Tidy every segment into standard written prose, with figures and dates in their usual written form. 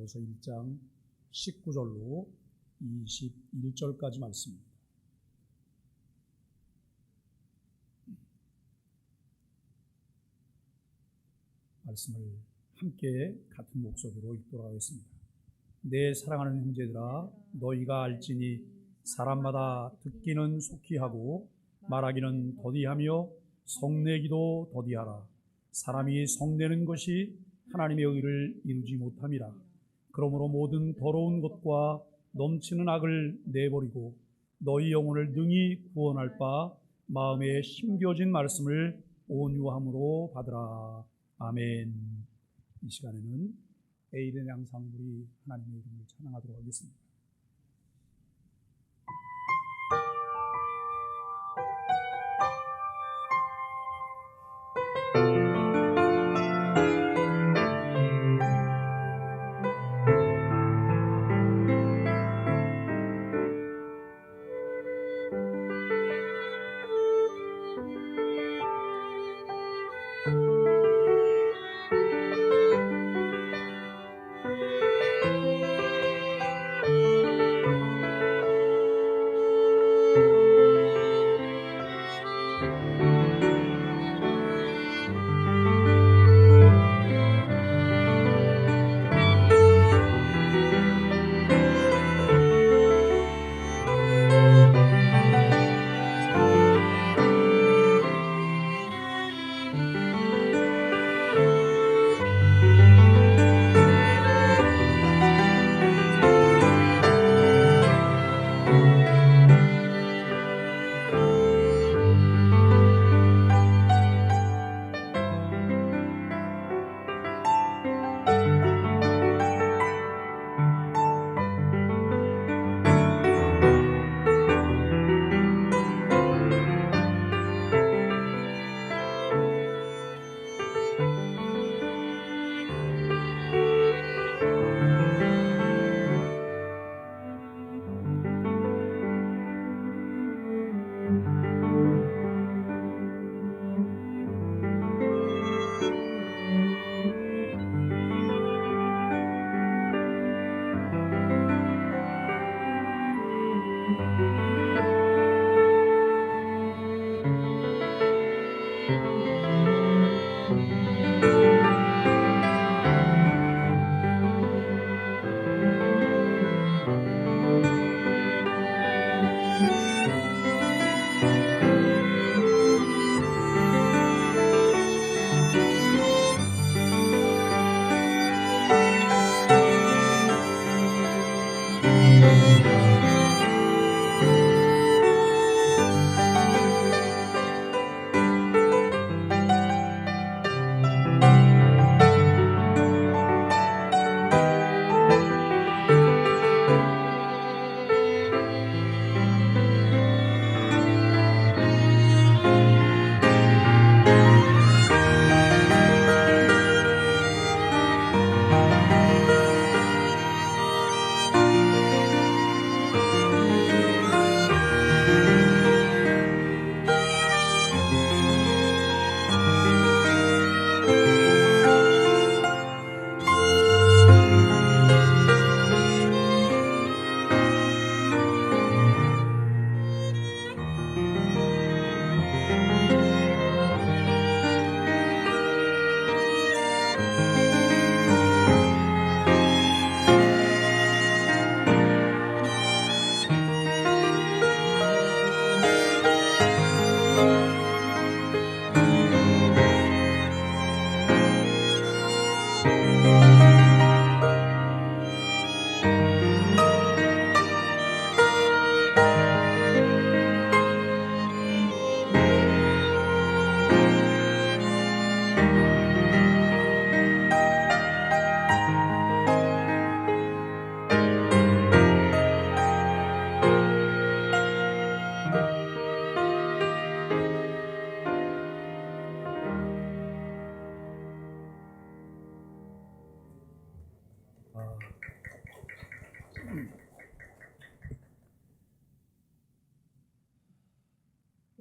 야고보서 1장 19절로 21절까지 말씀입니다. 말씀을 함께 같은 목소리로 읽도록 하겠습니다. 내 사랑하는 형제들아, 너희가 알지니 사람마다 듣기는 속히 하고 말하기는 더디하며 성내기도 더디하라. 사람이 성내는 것이 하나님의 의를 이루지 못함이라. 그러므로 모든 더러운 것과 넘치는 악을 내버리고 너희 영혼을 능히 구원할 바 마음에 심겨진 말씀을 온유함으로 받으라. 아멘. 이 시간에는 에이든 양상물이 하나님의 이름을 찬양하도록 하겠습니다.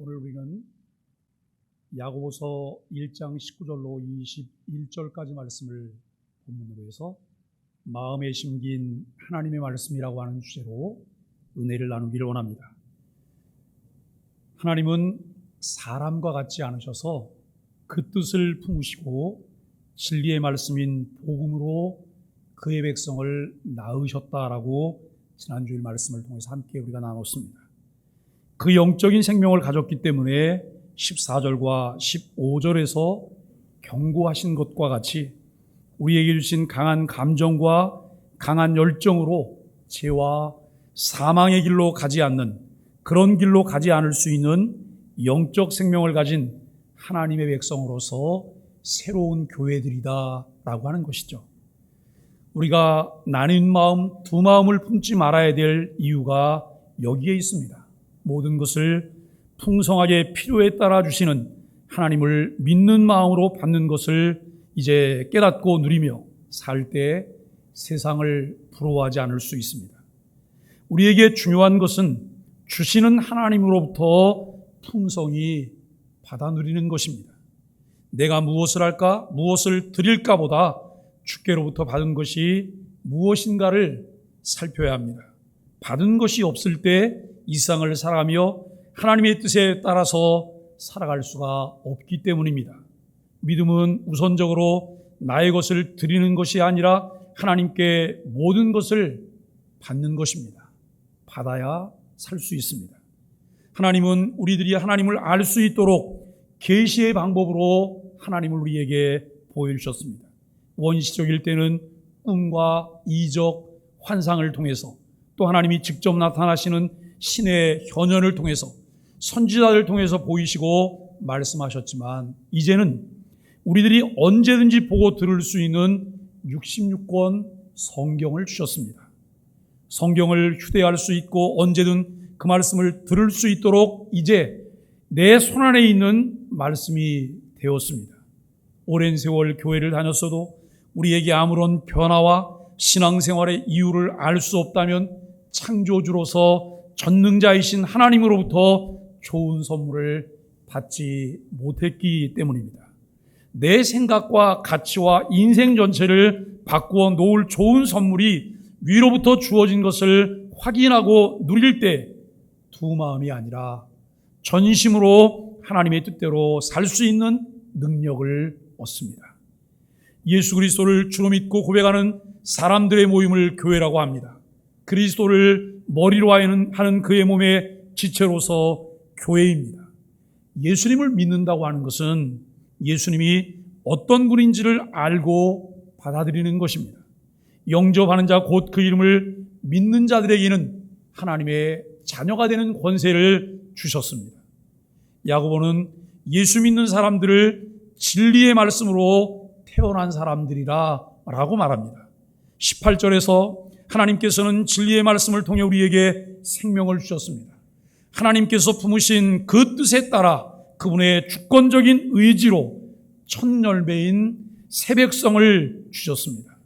오늘 우리는 야고보서 1장 19절로 21절까지 말씀을 본문으로 해서 마음에 심긴 하나님의 말씀이라고 하는 주제로 은혜를 나누기를 원합니다. 하나님은 사람과 같지 않으셔서 그 뜻을 품으시고 진리의 말씀인 복음으로 그의 백성을 낳으셨다라고 지난주일 말씀을 통해서 함께 우리가 나눴습니다. 그 영적인 생명을 가졌기 때문에 14절과 15절에서 경고하신 것과 같이 우리에게 주신 강한 감정과 강한 열정으로 죄와 사망의 길로 가지 않는, 그런 길로 가지 않을 수 있는 영적 생명을 가진 하나님의 백성으로서 새로운 교회들이다라고 하는 것이죠. 우리가 나뉜 마음, 두 마음을 품지 말아야 될 이유가 여기에 있습니다. 모든 것을 풍성하게 필요에 따라 주시는 하나님을 믿는 마음으로 받는 것을 이제 깨닫고 누리며 살 때 세상을 부러워하지 않을 수 있습니다. 우리에게 중요한 것은 주시는 하나님으로부터 풍성히 받아 누리는 것입니다. 내가 무엇을 할까, 무엇을 드릴까 보다 주께로부터 받은 것이 무엇인가를 살펴야 합니다. 받은 것이 없을 때 이 세상을 살아가며 하나님의 뜻에 따라서 살아갈 수가 없기 때문입니다. 믿음은 우선적으로 나의 것을 드리는 것이 아니라 하나님께 모든 것을 받는 것입니다. 받아야 살 수 있습니다. 하나님은 우리들이 하나님을 알 수 있도록 계시의 방법으로 하나님을 우리에게 보여주셨습니다. 원시적일 때는 꿈과 이적, 환상을 통해서, 또 하나님이 직접 나타나시는 신의 현현을 통해서, 선지자를 통해서 보이시고 말씀하셨지만, 이제는 우리들이 언제든지 보고 들을 수 있는 66권 성경을 주셨습니다. 성경을 휴대할 수 있고 언제든 그 말씀을 들을 수 있도록 이제 내 손안에 있는 말씀이 되었습니다. 오랜 세월 교회를 다녔어도 우리에게 아무런 변화와 신앙생활의 이유를 알 수 없다면 창조주로서 전능자이신 하나님으로부터 좋은 선물을 받지 못했기 때문입니다. 내 생각과 가치와 인생 전체를 바꾸어 놓을 좋은 선물이 위로부터 주어진 것을 확인하고 누릴 때 두 마음이 아니라 전심으로 하나님의 뜻대로 살 수 있는 능력을 얻습니다. 예수 그리스도를 주로 믿고 고백하는 사람들의 모임을 교회라고 합니다. 그리스도를 머리로 하는 그의 몸의 지체로서 교회입니다. 예수님을 믿는다고 하는 것은 예수님이 어떤 분인지를 알고 받아들이는 것입니다. 영접하는 자 곧 그 이름을 믿는 자들에게는 하나님의 자녀가 되는 권세를 주셨습니다. 야고보는 예수 믿는 사람들을 진리의 말씀으로 태어난 사람들이라 라고 말합니다. 18절에서 하나님께서는 진리의 말씀을 통해 우리에게 생명을 주셨습니다. 하나님께서 품으신 그 뜻에 따라 그분의 주권적인 의지로 첫 열매인 새 백성을 주셨습니다.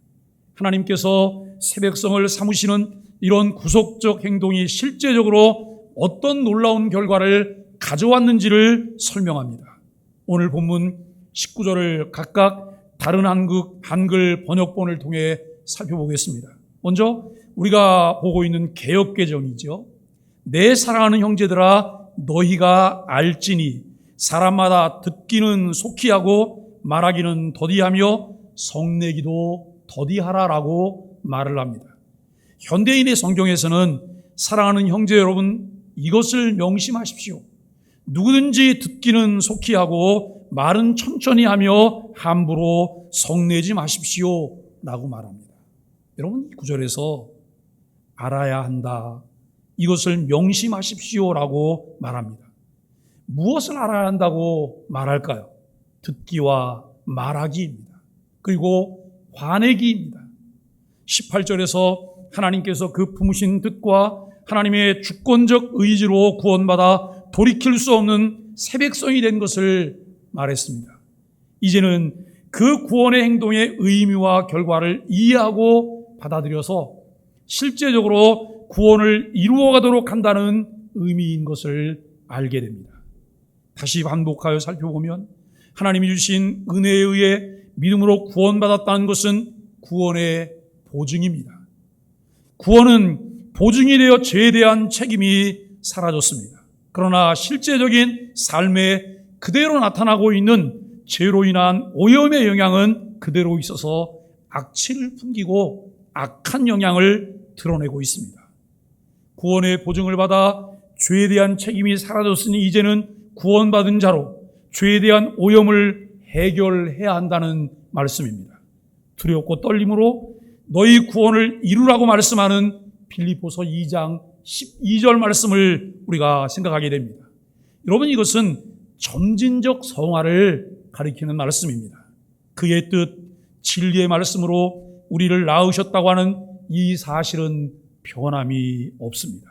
하나님께서 새 백성을 삼으시는 이런 구속적 행동이 실제적으로 어떤 놀라운 결과를 가져왔는지를 설명합니다. 오늘 본문 19절을 각각 다른 한글 번역본을 통해 살펴보겠습니다. 먼저 우리가 보고 있는 개역개정이죠. 내 사랑하는 형제들아 너희가 알지니 사람마다 듣기는 속히 하고 말하기는 더디하며 성내기도 더디하라라고 말을 합니다. 현대인의 성경에서는 사랑하는 형제 여러분 이것을 명심하십시오. 누구든지 듣기는 속히 하고 말은 천천히 하며 함부로 성내지 마십시오 라고 말합니다. 여러분 이 구절에서 알아야 한다, 이것을 명심하십시오 라고 말합니다. 무엇을 알아야 한다고 말할까요? 듣기와 말하기입니다. 그리고 화내기입니다. 18절에서 하나님께서 그 품으신 뜻과 하나님의 주권적 의지로 구원받아 돌이킬 수 없는 새 백성이 된 것을 말했습니다. 이제는 그 구원의 행동의 의미와 결과를 이해하고 받아들여서 실제적으로 구원을 이루어가도록 한다는 의미인 것을 알게 됩니다. 다시 반복하여 살펴보면 하나님이 주신 은혜에 의해 믿음으로 구원받았다는 것은 구원의 보증입니다. 구원은 보증이 되어 죄에 대한 책임이 사라졌습니다. 그러나 실제적인 삶에 그대로 나타나고 있는 죄로 인한 오염의 영향은 그대로 있어서 악취를 풍기고 악한 영향을 드러내고 있습니다. 구원의 보증을 받아 죄에 대한 책임이 사라졌으니 이제는 구원받은 자로 죄에 대한 오염을 해결해야 한다는 말씀입니다. 두렵고 떨림으로 너희 구원을 이루라고 말씀하는 빌립보서 2장 12절 말씀을 우리가 생각하게 됩니다. 여러분, 이것은 점진적 성화를 가리키는 말씀입니다. 그의 뜻, 진리의 말씀으로 우리를 낳으셨다고 하는 이 사실은 변함이 없습니다.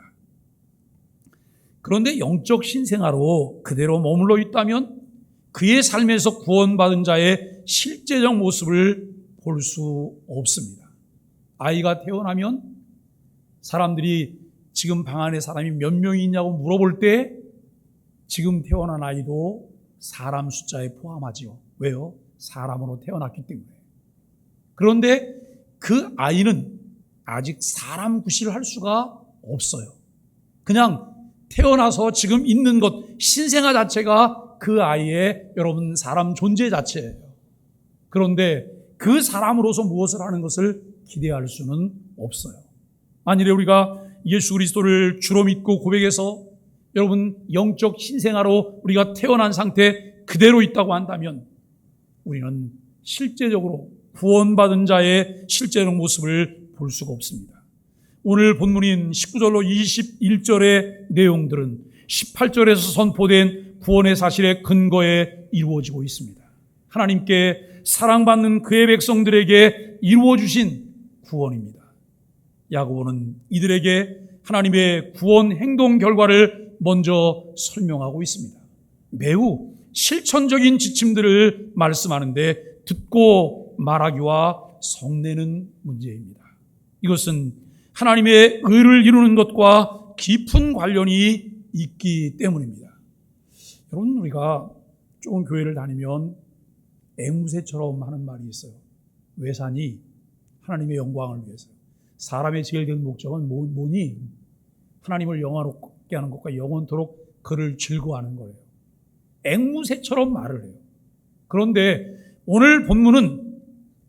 그런데 영적 신생아로 그대로 머물러 있다면 그의 삶에서 구원받은 자의 실제적 모습을 볼 수 없습니다. 아이가 태어나면 사람들이 지금 방 안에 사람이 몇 명이 있냐고 물어볼 때 지금 태어난 아이도 사람 숫자에 포함하지요. 왜요? 사람으로 태어났기 때문에. 그런데 그 아이는 아직 사람 구실을 할 수가 없어요. 그냥 태어나서 지금 있는 것, 신생아 자체가 그 아이의 여러분 사람 존재 자체예요. 그런데 그 사람으로서 무엇을 하는 것을 기대할 수는 없어요. 만일에 우리가 예수 그리스도를 주로 믿고 고백해서 여러분 영적 신생아로 우리가 태어난 상태 그대로 있다고 한다면 우리는 실제적으로 구원받은 자의 실제적 모습을 볼 수가 없습니다. 오늘 본문인 19절로 21절의 내용들은 18절에서 선포된 구원의 사실의 근거에 이루어지고 있습니다. 하나님께 사랑받는 그의 백성들에게 이루어주신 구원입니다. 야고보는 이들에게 하나님의 구원 행동 결과를 먼저 설명하고 있습니다. 매우 실천적인 지침들을 말씀하는데 듣고 말하기와 성내는 문제입니다. 이것은 하나님의 의를 이루는 것과 깊은 관련이 있기 때문입니다. 여러분, 우리가 좋은 교회를 다니면 앵무새처럼 하는 말이 있어요. 왜 사니? 하나님의 영광을 위해서. 사람의 제일 된 목적은 뭐니? 하나님을 영화롭게 하는 것과 영원토록 그를 즐거워하는 거예요. 앵무새처럼 말을 해요. 그런데 오늘 본문은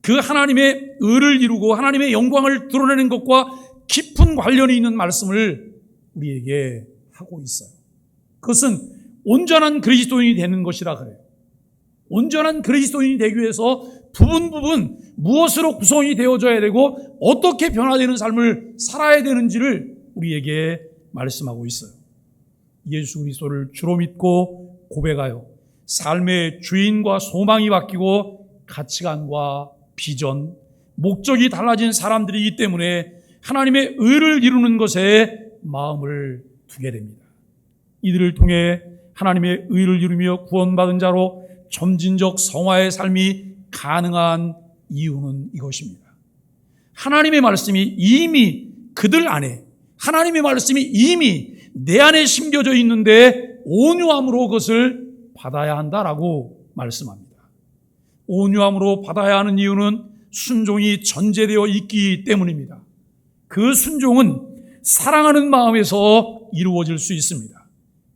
그 하나님의 의를 이루고 하나님의 영광을 드러내는 것과 깊은 관련이 있는 말씀을 우리에게 하고 있어요. 그것은 온전한 그리스도인이 되는 것이라 그래요. 온전한 그리스도인이 되기 위해서 부분 무엇으로 구성이 되어져야 되고 어떻게 변화되는 삶을 살아야 되는지를 우리에게 말씀하고 있어요. 예수 그리스도를 주로 믿고 고백하여 삶의 주인과 소망이 바뀌고 가치관과 비전, 목적이 달라진 사람들이기 때문에 하나님의 의를 이루는 것에 마음을 두게 됩니다. 이들을 통해 하나님의 의를 이루며 구원받은 자로 점진적 성화의 삶이 가능한 이유는 이것입니다. 하나님의 말씀이 이미 그들 안에, 하나님의 말씀이 이미 내 안에 심겨져 있는데 온유함으로 그것을 받아야 한다라고 말씀합니다. 온유함으로 받아야 하는 이유는 순종이 전제되어 있기 때문입니다. 그 순종은 사랑하는 마음에서 이루어질 수 있습니다.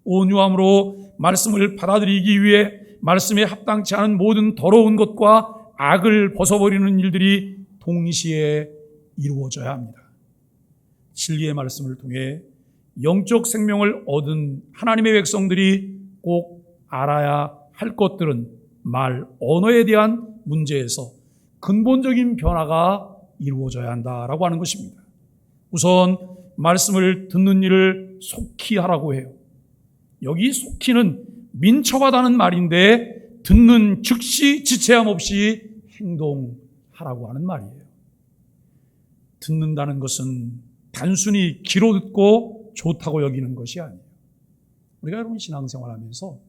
온유함으로 말씀을 받아들이기 위해 말씀에 합당치 않은 모든 더러운 것과 악을 벗어버리는 일들이 동시에 이루어져야 합니다. 진리의 말씀을 통해 영적 생명을 얻은 하나님의 백성들이 꼭 알아야 할 것들은 말, 언어에 대한 문제에서 근본적인 변화가 이루어져야 한다라고 하는 것입니다. 우선 말씀을 듣는 일을 속히 하라고 해요. 여기 속히는 민첩하다는 말인데 듣는 즉시 지체함 없이 행동하라고 하는 말이에요. 듣는다는 것은 단순히 귀로 듣고 좋다고 여기는 것이 아니에요. 우리가 여러분 신앙생활하면서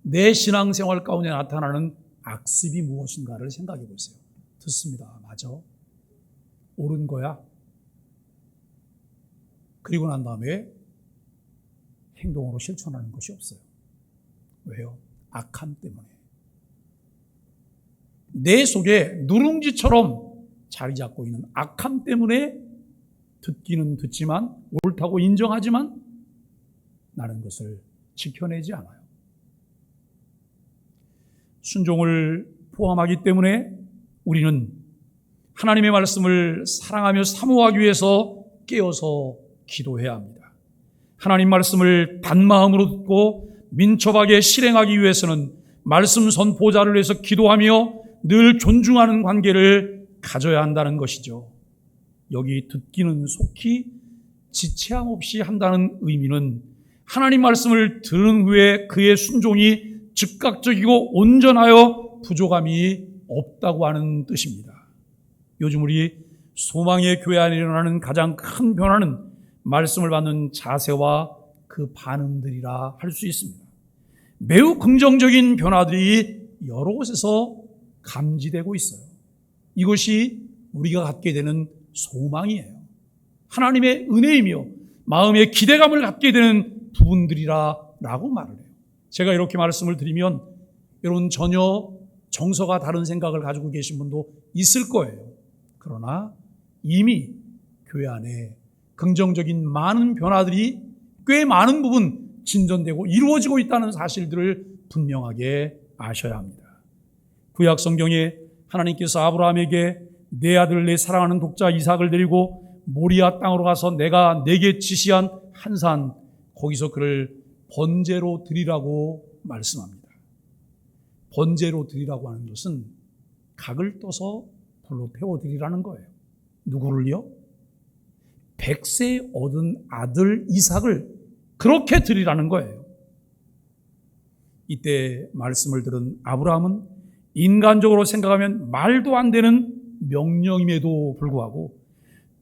내 신앙생활 가운데 나타나는 악습이 무엇인가를 생각해 보세요. 듣습니다. 맞아. 옳은 거야. 그리고 난 다음에 행동으로 실천하는 것이 없어요. 왜요? 악함 때문에. 내 속에 누룽지처럼 자리 잡고 있는 악함 때문에 듣기는 듣지만, 옳다고 인정하지만 나는 그것을 지켜내지 않아요. 순종을 포함하기 때문에 우리는 하나님의 말씀을 사랑하며 사모하기 위해서 깨어서 기도해야 합니다. 하나님 말씀을 단마음으로 듣고 민첩하게 실행하기 위해서는 말씀 선포자를 위해서 기도하며 늘 존중하는 관계를 가져야 한다는 것이죠. 여기 듣기는 속히 지체함 없이 한다는 의미는 하나님 말씀을 들은 후에 그의 순종이 즉각적이고 온전하여 부족함이 없다고 하는 뜻입니다. 요즘 우리 소망의 교회 안에 일어나는 가장 큰 변화는 말씀을 받는 자세와 그 반응들이라 할 수 있습니다. 매우 긍정적인 변화들이 여러 곳에서 감지되고 있어요. 이것이 우리가 갖게 되는 소망이에요. 하나님의 은혜이며 마음의 기대감을 갖게 되는 부분들이라고 말을 해요. 제가 이렇게 말씀을 드리면 여러분 전혀 정서가 다른 생각을 가지고 계신 분도 있을 거예요. 그러나 이미 교회 안에 긍정적인 많은 변화들이 꽤 많은 부분 진전되고 이루어지고 있다는 사실들을 분명하게 아셔야 합니다. 구약 성경에 하나님께서 아브라함에게 내 아들 내 사랑하는 독자 이삭을 데리고 모리아 땅으로 가서 내가 내게 지시한 한 산 거기서 그를 번제로 드리라고 말씀합니다. 번제로 드리라고 하는 것은 각을 떠서 불로 태워 드리라는 거예요. 누구를요? 100세 얻은 아들 이삭을 그렇게 드리라는 거예요. 이때 말씀을 들은 아브라함은 인간적으로 생각하면 말도 안 되는 명령임에도 불구하고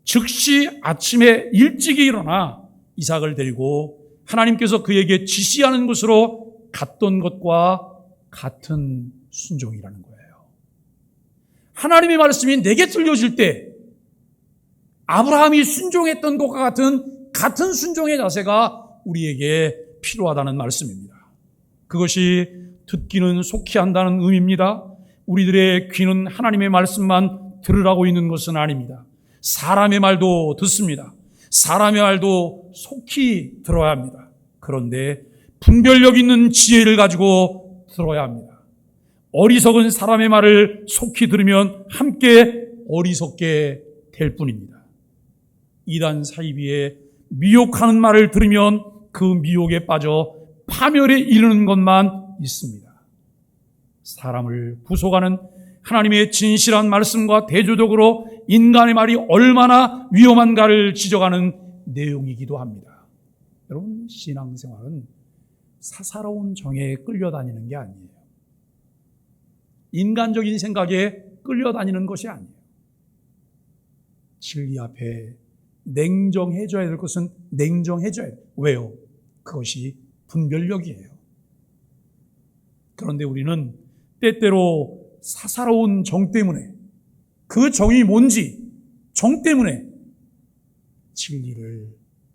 즉시 아침에 일찍이 일어나 이삭을 데리고 하나님께서 그에게 지시하는 곳으로 갔던 것과 같은 순종이라는 거예요. 하나님의 말씀이 내게 들려질 때 아브라함이 순종했던 것과 같은 순종의 자세가 우리에게 필요하다는 말씀입니다. 그것이 듣기는 속히 한다는 의미입니다. 우리들의 귀는 하나님의 말씀만 들으라고 있는 것은 아닙니다. 사람의 말도 듣습니다. 사람의 말도 속히 들어야 합니다. 그런데 분별력 있는 지혜를 가지고 들어야 합니다. 어리석은 사람의 말을 속히 들으면 함께 어리석게 될 뿐입니다. 이단 사이비에 미혹하는 말을 들으면 그 미혹에 빠져 파멸에 이르는 것만 있습니다. 사람을 구속하는 하나님의 진실한 말씀과 대조적으로 인간의 말이 얼마나 위험한가를 지적하는 내용이기도 합니다. 여러분, 신앙생활은 사사로운 정에 끌려다니는 게 아니에요. 인간적인 생각에 끌려다니는 것이 아니에요. 진리 앞에 냉정해져야 될 것은 냉정해져야 돼요. 왜요? 그것이 분별력이에요. 그런데 우리는 때때로 사사로운 정 때문에, 그 정이 뭔지 정 때문에 진리를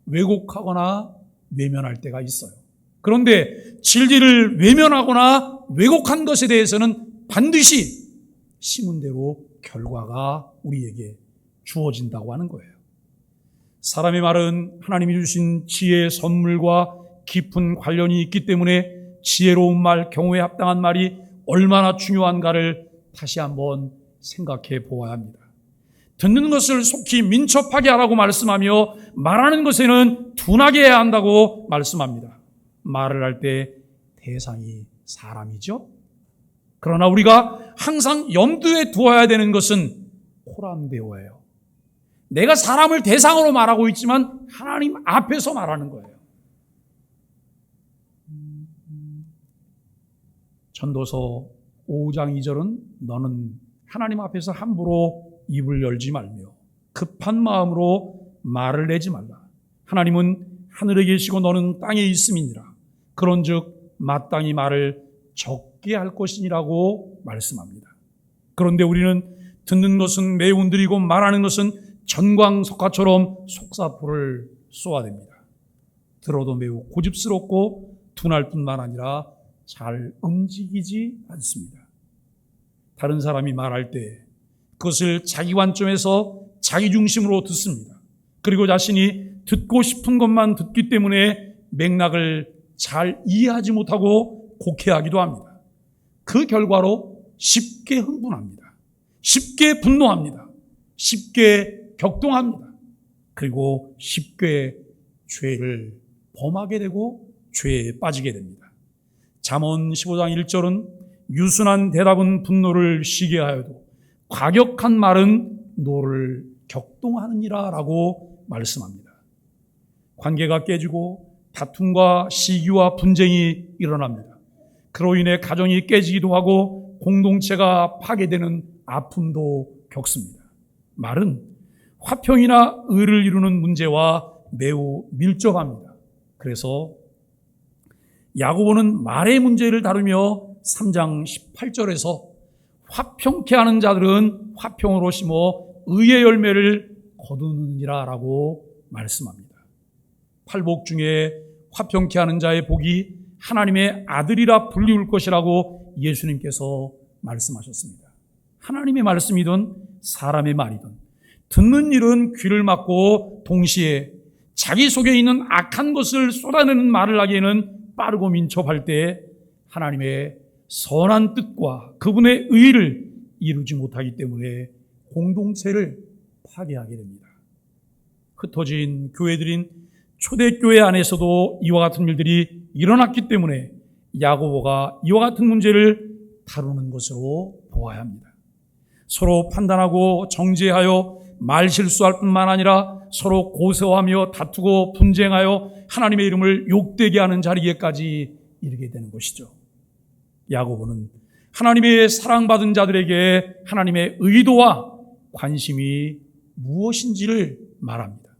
왜곡하거나 외면할 때가 있어요. 그런데 진리를 외면하거나 왜곡한 것에 대해서는 반드시 심은 대로 결과가 우리에게 주어진다고 하는 거예요. 사람의 말은 하나님이 주신 지혜의 선물과 깊은 관련이 있기 때문에 지혜로운 말, 경우에 합당한 말이 얼마나 중요한가를 다시 한번 생각해 보아야 합니다. 듣는 것을 속히 민첩하게 하라고 말씀하며 말하는 것에는 둔하게 해야 한다고 말씀합니다. 말을 할 때 대상이 사람이죠. 그러나 우리가 항상 염두에 두어야 되는 것은 코람데오예요. 내가 사람을 대상으로 말하고 있지만 하나님 앞에서 말하는 거예요. 전도서 5장 2절은 너는 하나님 앞에서 함부로 입을 열지 말며 급한 마음으로 말을 내지 말라. 하나님은 하늘에 계시고 너는 땅에 있음이니라. 그런즉 마땅히 말을 적게 할 것이니라고 말씀합니다. 그런데 우리는 듣는 것은 매우 느리고 말하는 것은 전광석화처럼 속사포를 쏘아댑니다. 들어도 매우 고집스럽고 둔할 뿐만 아니라 잘 움직이지 않습니다. 다른 사람이 말할 때 그것을 자기 관점에서 자기 중심으로 듣습니다. 그리고 자신이 듣고 싶은 것만 듣기 때문에 맥락을 잘 이해하지 못하고 곡해하기도 합니다. 그 결과로 쉽게 흥분합니다. 쉽게 분노합니다. 쉽게 격동합니다. 그리고 쉽게 죄를 범하게 되고 죄에 빠지게 됩니다. 잠언 15장 1절은 유순한 대답은 분노를 쉬게 하여도 과격한 말은 노를 격동하느니라 라고 말씀합니다. 관계가 깨지고 다툼과 시기와 분쟁이 일어납니다. 그로 인해 가정이 깨지기도 하고 공동체가 파괴되는 아픔도 겪습니다. 말은 화평이나 의를 이루는 문제와 매우 밀접합니다. 그래서 야고보는 말의 문제를 다루며 3장 18절에서 화평케 하는 자들은 화평으로 심어 의의 열매를 거두느니라 라고 말씀합니다. 팔복 중에 화평케 하는 자의 복이 하나님의 아들이라 불리울 것이라고 예수님께서 말씀하셨습니다. 하나님의 말씀이든 사람의 말이든 듣는 일은 귀를 막고 동시에 자기 속에 있는 악한 것을 쏟아내는 말을 하기에는 빠르고 민첩할 때 하나님의 선한 뜻과 그분의 의를 이루지 못하기 때문에 공동체를 파괴하게 됩니다. 흩어진 교회들인 초대교회 안에서도 이와 같은 일들이 일어났기 때문에 야고보가 이와 같은 문제를 다루는 것으로 보아야 합니다. 서로 판단하고 정죄하여 말실수할 뿐만 아니라 서로 고소하며 다투고 분쟁하여 하나님의 이름을 욕되게 하는 자리에까지 이르게 되는 것이죠. 야고보는 하나님의 사랑받은 자들에게 하나님의 의도와 관심이 무엇인지를 말합니다.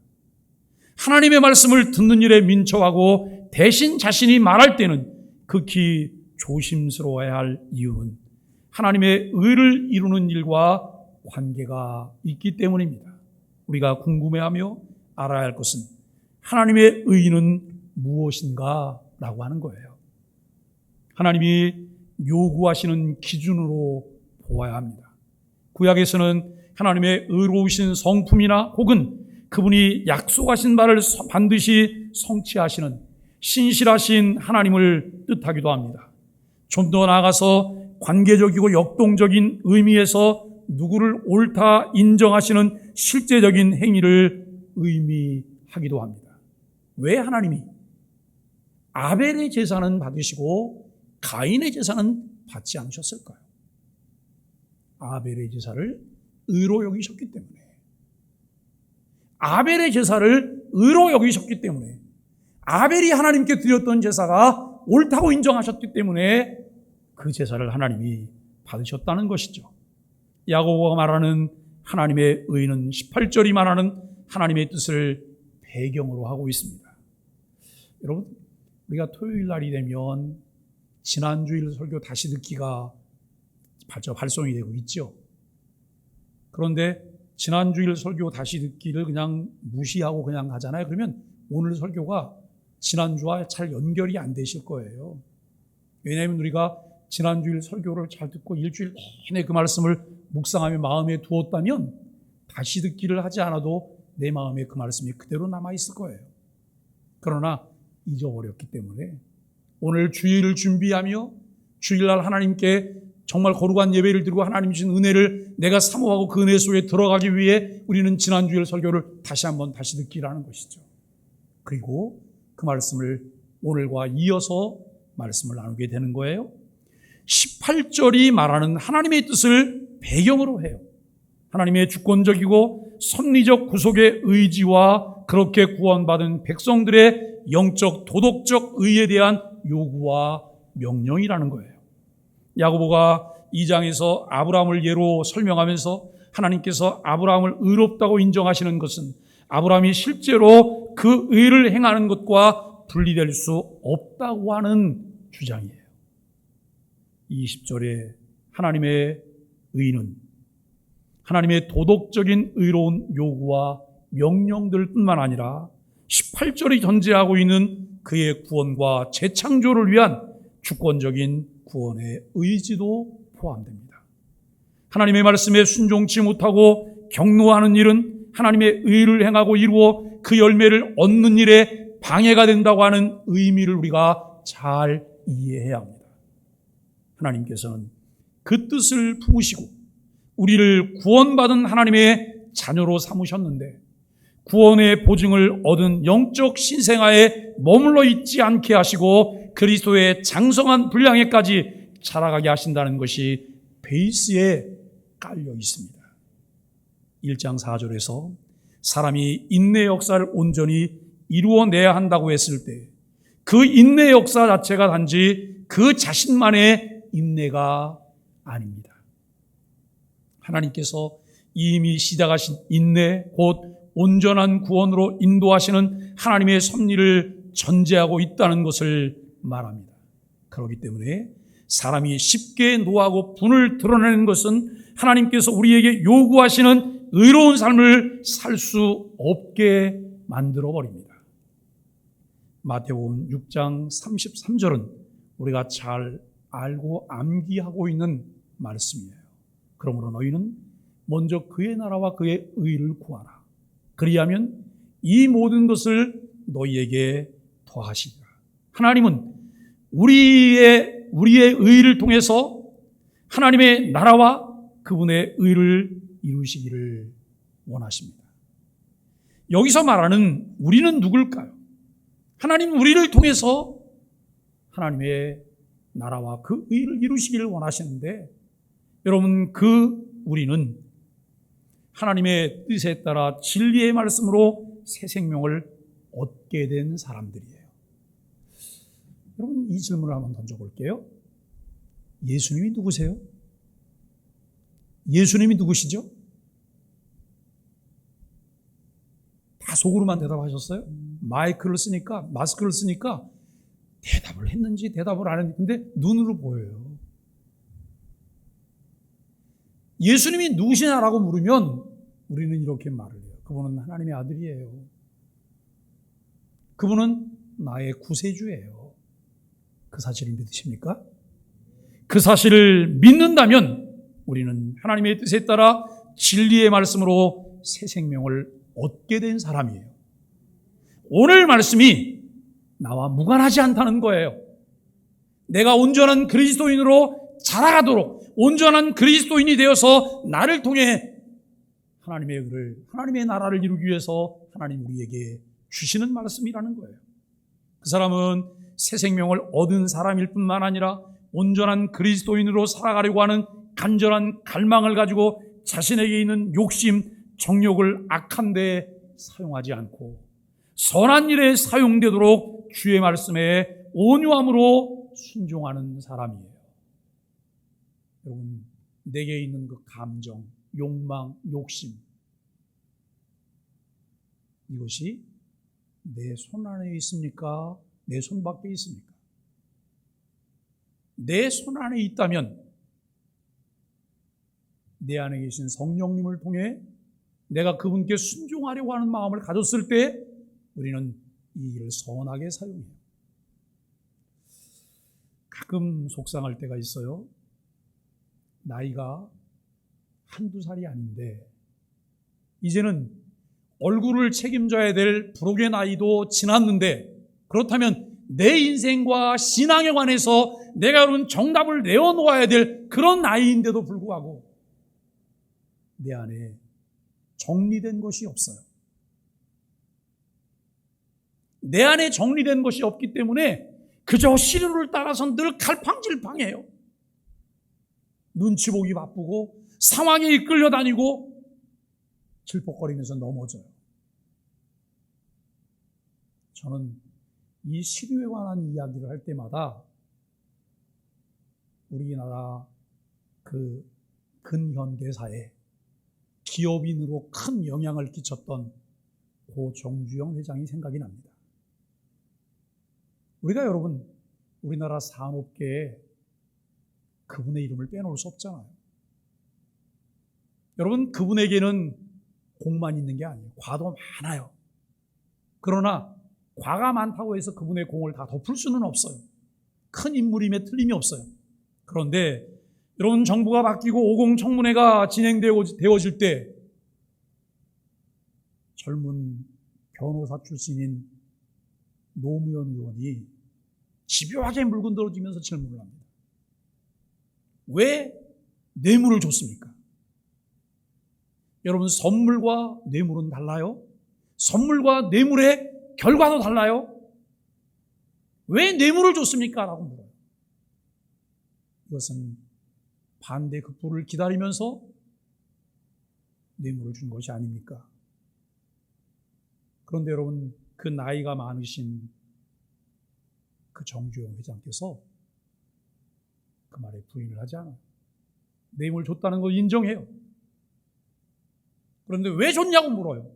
하나님의 말씀을 듣는 일에 민첩하고 대신 자신이 말할 때는 극히 조심스러워야 할 이유는 하나님의 의를 이루는 일과 관계가 있기 때문입니다. 우리가 궁금해하며 알아야 할 것은 하나님의 의는 무엇인가 라고 하는 거예요. 하나님이 요구하시는 기준으로 보아야 합니다. 구약에서는 하나님의 의로우신 성품이나 혹은 그분이 약속하신 바를 반드시 성취하시는 신실하신 하나님을 뜻하기도 합니다. 좀 더 나아가서 관계적이고 역동적인 의미에서 누구를 옳다 인정하시는 실제적인 행위를 의미하기도 합니다. 왜 하나님이 아벨의 제사는 받으시고 가인의 제사는 받지 않으셨을까요? 아벨의 제사를 의로 여기셨기 때문에, 아벨의 제사를 의로 여기셨기 때문에, 아벨이 하나님께 드렸던 제사가 옳다고 인정하셨기 때문에 그 제사를 하나님이 받으셨다는 것이죠. 야고보가 말하는 하나님의 의는 18절이 말하는 하나님의 뜻을 배경으로 하고 있습니다. 여러분, 우리가 토요일 날이 되면 지난주일 설교 다시 듣기가 발송이 되고 있죠. 그런데 지난주일 설교 다시 듣기를 그냥 무시하고 그냥 하잖아요. 그러면 오늘 설교가 지난주와 잘 연결이 안 되실 거예요. 왜냐하면 우리가 지난주일 설교를 잘 듣고 일주일 내내 그 말씀을 묵상하며 마음에 두었다면 다시 듣기를 하지 않아도 내 마음에 그 말씀이 그대로 남아있을 거예요. 그러나 잊어버렸기 때문에 오늘 주일을 준비하며 주일날 하나님께 정말 거룩한 예배를 드리고 하나님 주신 은혜를 내가 사모하고 그 은혜 속에 들어가기 위해 우리는 지난주일 설교를 다시 한번 다시 듣기를 하는 것이죠. 그리고 그 말씀을 오늘과 이어서 말씀을 나누게 되는 거예요. 18절이 말하는 하나님의 뜻을 배경으로 해요. 하나님의 주권적이고 섭리적 구속의 의지와 그렇게 구원받은 백성들의 영적 도덕적 의에 대한 요구와 명령이라는 거예요. 야고보가 2장에서 아브라함을 예로 설명하면서 하나님께서 아브라함을 의롭다고 인정하시는 것은 아브라함이 실제로 그 의를 행하는 것과 분리될 수 없다고 하는 주장이에요. 20절에 하나님의 의는 하나님의 도덕적인 의로운 요구와 명령들 뿐만 아니라 18절이 전제하고 있는 그의 구원과 재창조를 위한 주권적인 구원의 의지도 포함됩니다. 하나님의 말씀에 순종치 못하고 경노하는 일은 하나님의 의를 행하고 이루어 그 열매를 얻는 일에 방해가 된다고 하는 의미를 우리가 잘 이해해야 합니다. 하나님께서는 그 뜻을 품으시고 우리를 구원받은 하나님의 자녀로 삼으셨는데 구원의 보증을 얻은 영적 신생아에 머물러 있지 않게 하시고 그리스도의 장성한 분량에까지 자라가게 하신다는 것이 베이스에 깔려 있습니다. 1장 4절에서 사람이 인내 역사를 온전히 이루어내야 한다고 했을 때 그 인내 역사 자체가 단지 그 자신만의 인내가 아닙니다. 하나님께서 이미 시작하신 인내, 곧 온전한 구원으로 인도하시는 하나님의 섭리를 전제하고 있다는 것을 말합니다. 그렇기 때문에 사람이 쉽게 노하고 분을 드러내는 것은 하나님께서 우리에게 요구하시는 의로운 삶을 살 수 없게 만들어버립니다. 마태복음 6장 33절은 우리가 잘 알고 암기하고 있는 말씀이에요. 그러므로 너희는 먼저 그의 나라와 그의 의를 구하라. 그리하면 이 모든 것을 너희에게 더하시리라. 하나님은 우리의 의를 통해서 하나님의 나라와 그분의 의를 이루시기를 원하십니다. 여기서 말하는 우리는 누굴까요? 하나님 우리를 통해서 하나님의 나라와 그 의를 이루시기를 원하시는데 여러분 그 우리는 하나님의 뜻에 따라 진리의 말씀으로 새 생명을 얻게 된 사람들이에요. 여러분 이 질문을 한번 던져볼게요. 예수님이 누구세요? 예수님이 누구시죠? 다 속으로만 대답하셨어요? 마스크를 쓰니까 대답을 했는지 대답을 안 했는지 근데 눈으로 보여요. 예수님이 누구시냐라고 물으면 우리는 이렇게 말을 해요. 그분은 하나님의 아들이에요. 그분은 나의 구세주예요. 그 사실을 믿으십니까? 그 사실을 믿는다면 우리는 하나님의 뜻에 따라 진리의 말씀으로 새 생명을 얻게 된 사람이에요. 오늘 말씀이 나와 무관하지 않다는 거예요. 내가 온전한 그리스도인으로 자라가도록 온전한 그리스도인이 되어서 나를 통해 하나님의 의를, 하나님의 나라를 이루기 위해서 하나님 우리에게 주시는 말씀이라는 거예요. 그 사람은 새 생명을 얻은 사람일 뿐만 아니라 온전한 그리스도인으로 살아가려고 하는 간절한 갈망을 가지고 자신에게 있는 욕심, 정욕을 악한 데에 사용하지 않고 선한 일에 사용되도록 주의 말씀에 온유함으로 순종하는 사람이에요. 여러분, 내게 있는 그 감정, 욕망, 욕심, 이것이 내 손 안에 있습니까? 내 손 밖에 있습니까? 내 손 안에 있다면 내 안에 계신 성령님을 통해 내가 그분께 순종하려고 하는 마음을 가졌을 때 우리는 이 일을 선하게 사용해요. 가끔 속상할 때가 있어요. 나이가 한두 살이 아닌데 이제는 얼굴을 책임져야 될 부록의 나이도 지났는데 그렇다면 내 인생과 신앙에 관해서 내가 그런 정답을 내어놓아야 될 그런 나이인데도 불구하고 내 안에 정리된 것이 없어요. 내 안에 정리된 것이 없기 때문에 그저 시류를 따라서 늘 갈팡질팡해요. 눈치 보기 바쁘고 상황에 이끌려 다니고 질퍽거리면서 넘어져요. 저는 이 시류에 관한 이야기를 할 때마다 우리나라 그 근현대사에 기업인으로 큰 영향을 끼쳤던 고 정주영 회장이 생각이 납니다. 우리가 여러분 우리나라 산업계에 그분의 이름을 빼놓을 수 없잖아요. 여러분 그분에게는 공만 있는 게 아니에요. 과도 많아요. 그러나 과가 많다고 해서 그분의 공을 다 덮을 수는 없어요. 큰 인물임에 틀림이 없어요. 그런데 여러분, 정부가 바뀌고 오공청문회가 진행되어질 때 젊은 변호사 출신인 노무현 의원이 집요하게 물건 들어주면서 질문을 합니다. 왜 뇌물을 줬습니까? 여러분, 선물과 뇌물은 달라요? 선물과 뇌물의 결과도 달라요? 왜 뇌물을 줬습니까? 라고 물어요. 이것은 반대 극부를 기다리면서 뇌물을 준 것이 아닙니까? 그런데 여러분, 그 나이가 많으신 그 정주영 회장께서 그 말에 부인을 하지 않아요. 뇌물 줬다는 걸 인정해요. 그런데 왜 줬냐고 물어요.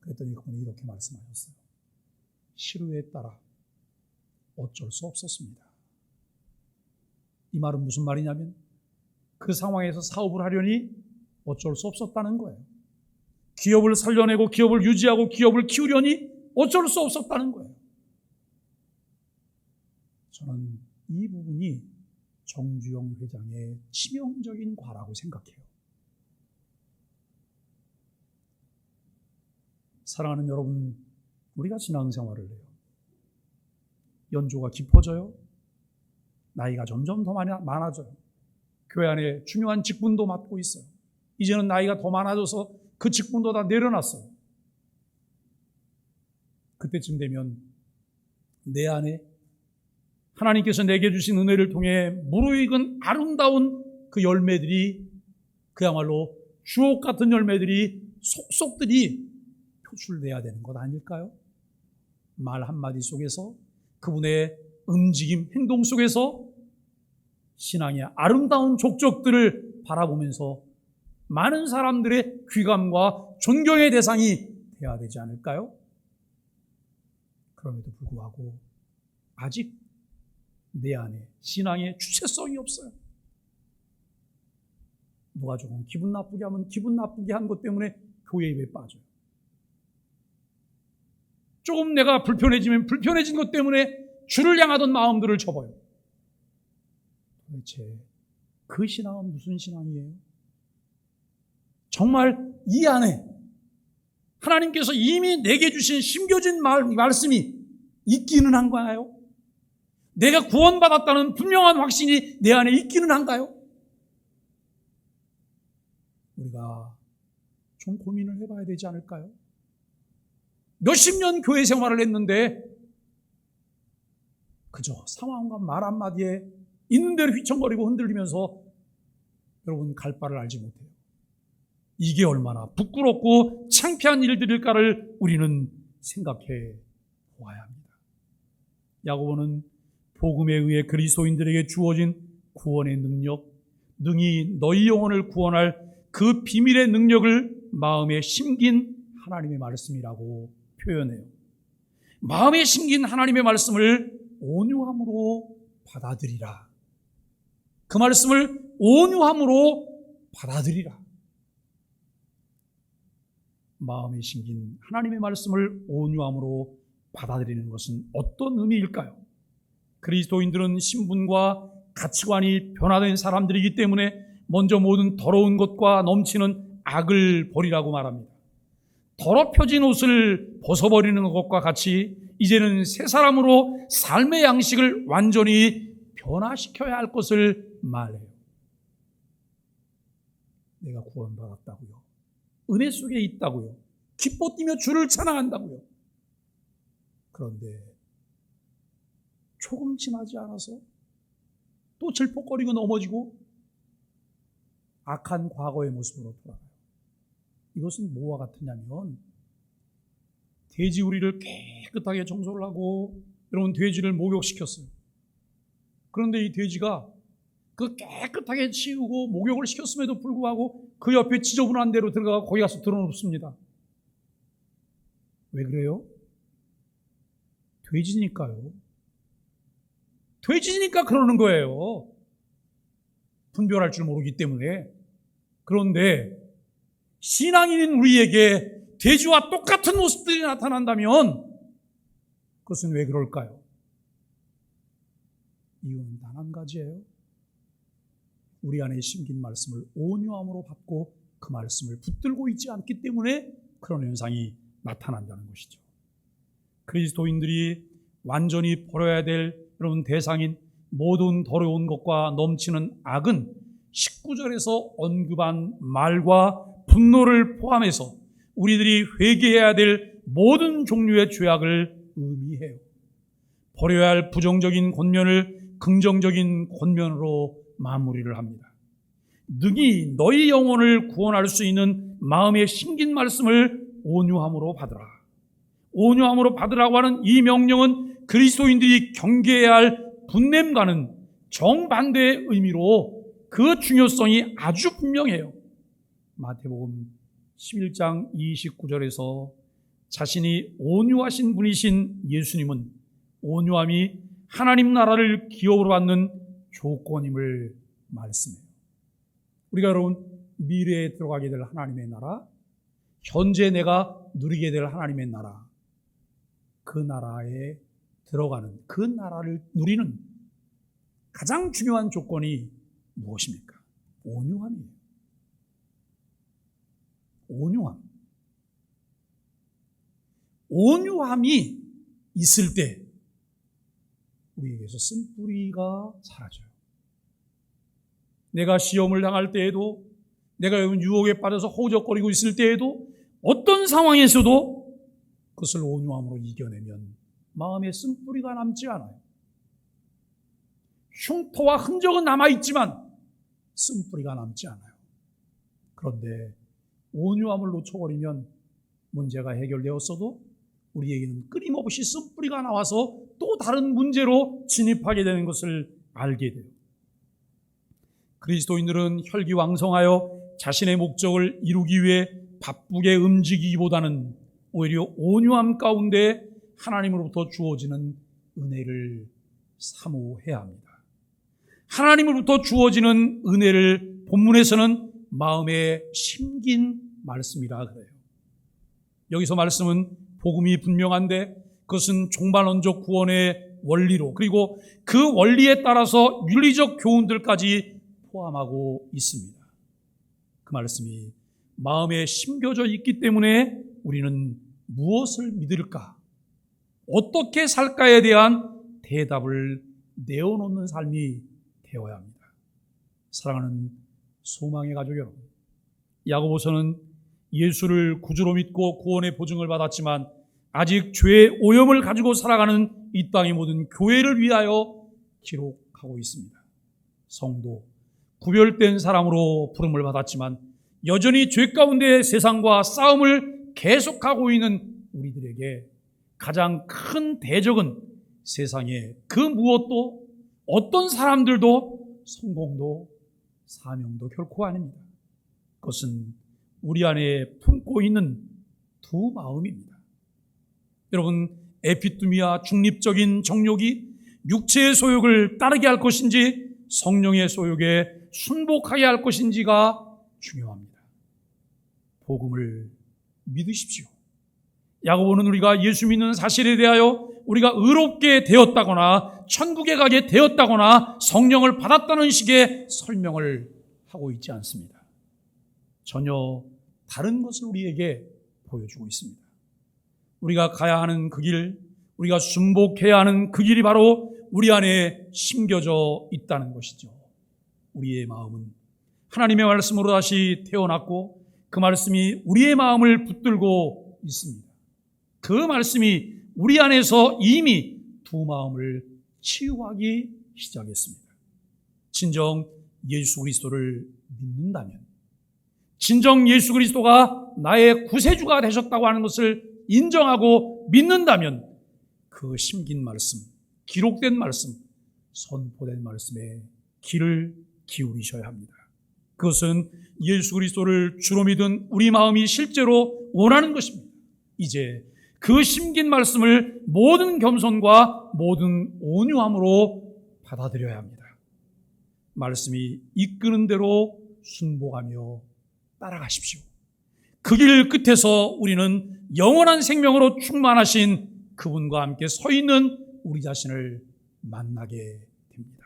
그랬더니 그분이 이렇게 말씀하셨어요. 시류에 따라 어쩔 수 없었습니다. 이 말은 무슨 말이냐면 그 상황에서 사업을 하려니 어쩔 수 없었다는 거예요. 기업을 살려내고 기업을 유지하고 기업을 키우려니 어쩔 수 없었다는 거예요. 저는 이 부분이 정주영 회장의 치명적인 과라고 생각해요. 사랑하는 여러분, 우리가 신앙생활을 해요. 연조가 깊어져요. 나이가 점점 더 많아져요. 교회 안에 중요한 직분도 맡고 있어요. 이제는 나이가 더 많아져서 그 직분도 다 내려놨어요. 그때쯤 되면 내 안에 하나님께서 내게 주신 은혜를 통해 무르익은 아름다운 그 열매들이, 그야말로 주옥 같은 열매들이, 속속들이 표출돼야 되는 것 아닐까요? 말 한마디 속에서, 그분의 움직임, 행동 속에서 신앙의 아름다운 족적들을 바라보면서 많은 사람들의 귀감과 존경의 대상이 되어야 되지 않을까요? 그럼에도 불구하고 아직 내 안에 신앙의 주체성이 없어요. 누가 조금 기분 나쁘게 하면 기분 나쁘게 한 것 때문에 교회 입에 빠져요. 조금 내가 불편해지면 불편해진 것 때문에 주를 향하던 마음들을 접어요. 도대체 그 신앙은 무슨 신앙이에요? 정말 이 안에 하나님께서 이미 내게 주신 심겨진 말씀이 있기는 한가요? 내가 구원받았다는 분명한 확신이 내 안에 있기는 한가요? 우리가 좀 고민을 해봐야 되지 않을까요? 몇십 년 교회 생활을 했는데 그저 상황과 말 한마디에 있는 대로 휘청거리고 흔들리면서 여러분 갈 바를 알지 못해요. 이게 얼마나 부끄럽고 창피한 일들일까를 우리는 생각해 보아야 합니다. 야고보는 복음에 의해 그리스도인들에게 주어진 구원의 능력, 능히 너희 영혼을 구원할 그 비밀의 능력을 마음에 심긴 하나님의 말씀이라고 표현해요. 마음에 심긴 하나님의 말씀을 온유함으로 받아들이라. 그 말씀을 온유함으로 받아들이라. 마음에 심긴 하나님의 말씀을 온유함으로 받아들이는 것은 어떤 의미일까요? 그리스도인들은 신분과 가치관이 변화된 사람들이기 때문에 먼저 모든 더러운 것과 넘치는 악을 버리라고 말합니다. 더럽혀진 옷을 벗어버리는 것과 같이 이제는 새 사람으로 삶의 양식을 완전히 변화시켜야 할 것을 말해요. 내가 구원받았다고요. 은혜 속에 있다고요. 기뻐 뛰며 주를 찬양한다고요. 그런데 조금 지나지 않아서 또 질퍽거리고 넘어지고 악한 과거의 모습으로 돌아가요. 이것은 뭐와 같으냐면 돼지우리를 깨끗하게 청소를 하고 여러분 돼지를 목욕시켰어요. 그런데 이 돼지가 그 깨끗하게 치우고 목욕을 시켰음에도 불구하고 그 옆에 지저분한 데로 들어가서 거기 가서 드러눕습니다. 왜 그래요? 돼지니까요. 돼지니까 그러는 거예요. 분별할 줄 모르기 때문에. 그런데 신앙인인 우리에게 돼지와 똑같은 모습들이 나타난다면 그것은 왜 그럴까요? 이유는 단 한 가지예요. 우리 안에 심긴 말씀을 온유함으로 받고 그 말씀을 붙들고 있지 않기 때문에 그런 현상이 나타난다는 것이죠. 그리스도인들이 완전히 버려야 될 그런 대상인 모든 더러운 것과 넘치는 악은 19절에서 언급한 말과 분노를 포함해서 우리들이 회개해야 될 모든 종류의 죄악을 의미해요. 버려야 할 부정적인 권면을 긍정적인 권면으로 마무리를 합니다. 능히 너희 영혼을 구원할 수 있는 마음에 심긴 말씀을 온유함으로 받으라. 온유함으로 받으라고 하는 이 명령은 그리스도인들이 경계해야 할 분냄과는 정반대의 의미로 그 중요성이 아주 분명해요. 마태복음 11장 29절에서 자신이 온유하신 분이신 예수님은 온유함이 하나님 나라를 기업으로 받는 조건임을 말씀해요. 우리가 여러분 미래에 들어가게 될 하나님의 나라, 현재 내가 누리게 될 하나님의 나라, 그 나라에 들어가는, 그 나라를 누리는 가장 중요한 조건이 무엇입니까? 온유함이에요. 온유함. 온유함이 있을 때 우리에게서 쓴뿌리가 사라져요. 내가 시험을 당할 때에도, 내가 유혹에 빠져서 허우적거리고 있을 때에도, 어떤 상황에서도 그것을 온유함으로 이겨내면 마음에 쓴뿌리가 남지 않아요. 흉터와 흔적은 남아있지만 쓴뿌리가 남지 않아요. 그런데 온유함을 놓쳐버리면 문제가 해결되었어도 우리에게는 끊임없이 쓴뿌리가 나와서 또 다른 문제로 진입하게 되는 것을 알게 돼요. 그리스도인들은 혈기왕성하여 자신의 목적을 이루기 위해 바쁘게 움직이기보다는 오히려 온유함 가운데 하나님으로부터 주어지는 은혜를 사모해야 합니다. 하나님으로부터 주어지는 은혜를 본문에서는 마음에 심긴 말씀이라 그래요. 여기서 말씀은 복음이 분명한데 그것은 종반론적 구원의 원리로, 그리고 그 원리에 따라서 윤리적 교훈들까지 포함하고 있습니다. 그 말씀이 마음에 심겨져 있기 때문에 우리는 무엇을 믿을까, 어떻게 살까에 대한 대답을 내어놓는 삶이 되어야 합니다. 사랑하는 소망의 가족 여러분, 야고보서는 예수를 구주로 믿고 구원의 보증을 받았지만 아직 죄의 오염을 가지고 살아가는 이 땅의 모든 교회를 위하여 기록하고 있습니다. 성도, 구별된 사람으로 부름을 받았지만 여전히 죄 가운데 세상과 싸움을 계속하고 있는 우리들에게 가장 큰 대적은 세상의 그 무엇도, 어떤 사람들도, 성공도, 사명도 결코 아닙니다. 그것은 우리 안에 품고 있는 두 마음입니다. 여러분, 에피투미아 중립적인 정욕이 육체의 소욕을 따르게 할 것인지 성령의 소욕에 순복하게 할 것인지가 중요합니다. 복음을 믿으십시오. 야고보는 우리가 예수 믿는 사실에 대하여 우리가 의롭게 되었다거나 천국에 가게 되었다거나 성령을 받았다는 식의 설명을 하고 있지 않습니다. 전혀 다른 것을 우리에게 보여주고 있습니다. 우리가 가야 하는 그 길, 우리가 순복해야 하는 그 길이 바로 우리 안에 심겨져 있다는 것이죠. 우리의 마음은 하나님의 말씀으로 다시 태어났고 그 말씀이 우리의 마음을 붙들고 있습니다. 그 말씀이 우리 안에서 이미 두 마음을 치유하기 시작했습니다. 진정 예수 그리스도를 믿는다면, 진정 예수 그리스도가 나의 구세주가 되셨다고 하는 것을 인정하고 믿는다면 그 심긴 말씀, 기록된 말씀, 선포된 말씀에 귀를 기울이셔야 합니다. 그것은 예수 그리스도를 주로 믿은 우리 마음이 실제로 원하는 것입니다. 이제 그 심긴 말씀을 모든 겸손과 모든 온유함으로 받아들여야 합니다. 말씀이 이끄는 대로 순복하며 따라가십시오. 그 길 끝에서 우리는 영원한 생명으로 충만하신 그분과 함께 서 있는 우리 자신을 만나게 됩니다.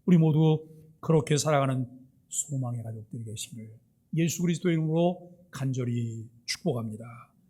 우리 모두 그렇게 살아가는 소망의 가족들이 계시기를 예수 그리스도의 이름으로 간절히 축복합니다.